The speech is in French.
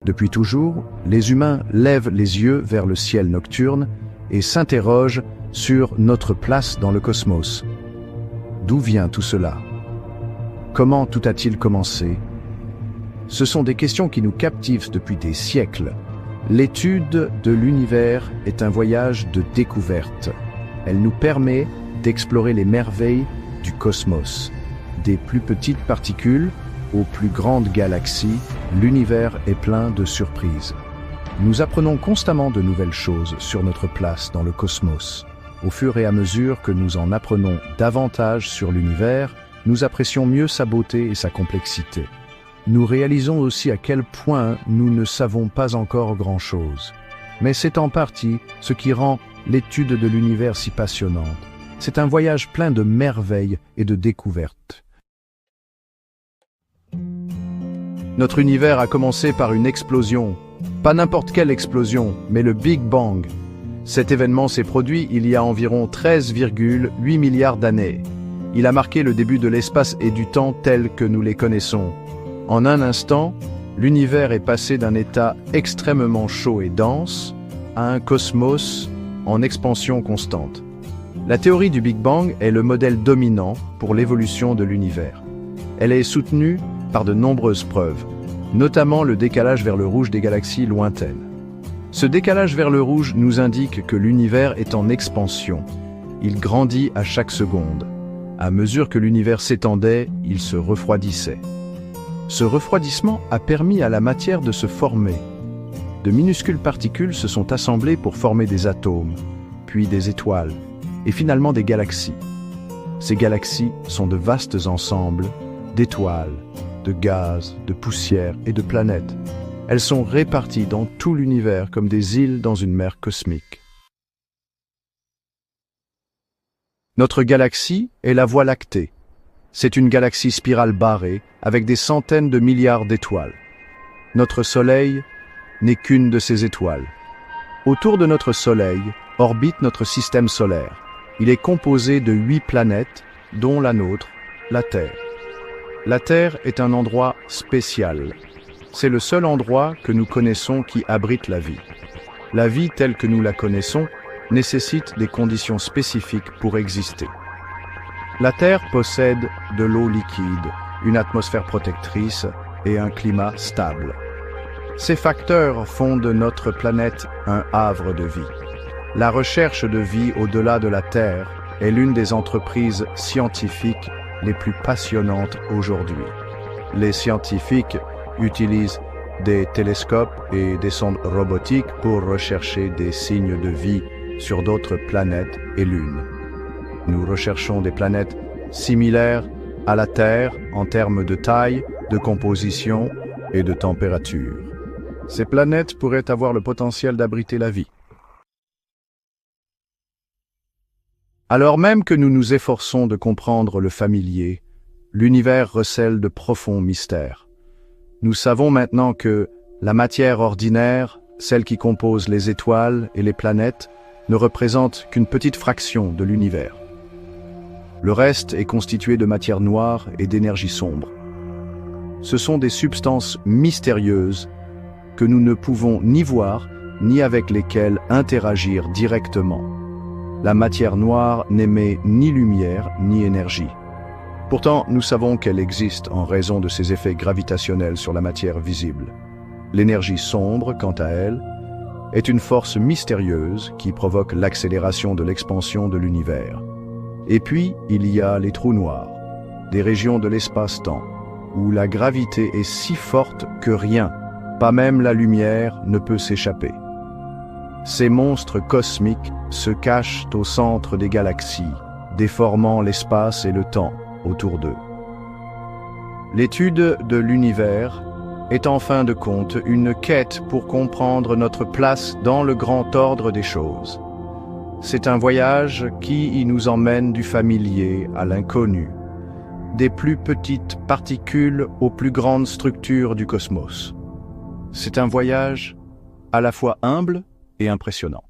Depuis toujours, les humains lèvent les yeux vers le ciel nocturne et s'interrogent sur notre place dans le cosmos. D'où vient tout cela? Comment tout a-t-il commencé? Ce sont des questions qui nous captivent depuis des siècles. L'étude de l'univers est un voyage de découverte. Elle nous permet d'explorer les merveilles du cosmos. Des plus petites particules aux plus grandes galaxies, l'univers est plein de surprises. Nous apprenons constamment de nouvelles choses sur notre place dans le cosmos. Au fur et à mesure que nous en apprenons davantage sur l'univers, nous apprécions mieux sa beauté et sa complexité. Nous réalisons aussi à quel point nous ne savons pas encore grand-chose. Mais c'est en partie ce qui rend l'étude de l'univers si passionnante. C'est un voyage plein de merveilles et de découvertes. Notre univers a commencé par une explosion. Pas n'importe quelle explosion, mais le Big Bang. Cet événement s'est produit il y a environ 13,8 milliards d'années. Il a marqué le début de l'espace et du temps tels que nous les connaissons. En un instant, l'univers est passé d'un état extrêmement chaud et dense à un cosmos en expansion constante. La théorie du Big Bang est le modèle dominant pour l'évolution de l'univers. Elle est soutenue par de nombreuses preuves, notamment le décalage vers le rouge des galaxies lointaines. Ce décalage vers le rouge nous indique que l'univers est en expansion. Il grandit à chaque seconde. À mesure que l'univers s'étendait, il se refroidissait. Ce refroidissement a permis à la matière de se former. De minuscules particules se sont assemblées pour former des atomes, puis des étoiles, et finalement des galaxies. Ces galaxies sont de vastes ensembles d'étoiles, de gaz, de poussière et de planètes. Elles sont réparties dans tout l'univers comme des îles dans une mer cosmique. Notre galaxie est la Voie lactée. C'est une galaxie spirale barrée avec des centaines de milliards d'étoiles. Notre Soleil n'est qu'une de ces étoiles. Autour de notre Soleil orbite notre système solaire. Il est composé de 8 planètes, dont la nôtre, la Terre. La Terre est un endroit spécial. C'est le seul endroit que nous connaissons qui abrite la vie. La vie telle que nous la connaissons nécessite des conditions spécifiques pour exister. La Terre possède de l'eau liquide, une atmosphère protectrice et un climat stable. Ces facteurs font de notre planète un havre de vie. La recherche de vie au-delà de la Terre est l'une des entreprises scientifiques les plus passionnantes aujourd'hui. Les scientifiques utilisent des télescopes et des sondes robotiques pour rechercher des signes de vie sur d'autres planètes et lunes. Nous recherchons des planètes similaires à la Terre en termes de taille, de composition et de température. Ces planètes pourraient avoir le potentiel d'abriter la vie. Alors même que nous nous efforçons de comprendre le familier, l'univers recèle de profonds mystères. Nous savons maintenant que la matière ordinaire, celle qui compose les étoiles et les planètes, ne représente qu'une petite fraction de l'univers. Le reste est constitué de matière noire et d'énergie sombre. Ce sont des substances mystérieuses que nous ne pouvons ni voir, ni avec lesquelles interagir directement. La matière noire n'émet ni lumière ni énergie. Pourtant, nous savons qu'elle existe en raison de ses effets gravitationnels sur la matière visible. L'énergie sombre, quant à elle, est une force mystérieuse qui provoque l'accélération de l'expansion de l'univers. Et puis, il y a les trous noirs, des régions de l'espace-temps, où la gravité est si forte que rien, pas même la lumière, ne peut s'échapper. Ces monstres cosmiques se cachent au centre des galaxies, déformant l'espace et le temps autour d'eux. L'étude de l'univers est en fin de compte une quête pour comprendre notre place dans le grand ordre des choses. C'est un voyage qui nous emmène du familier à l'inconnu, des plus petites particules aux plus grandes structures du cosmos. C'est un voyage à la fois humble et impressionnant.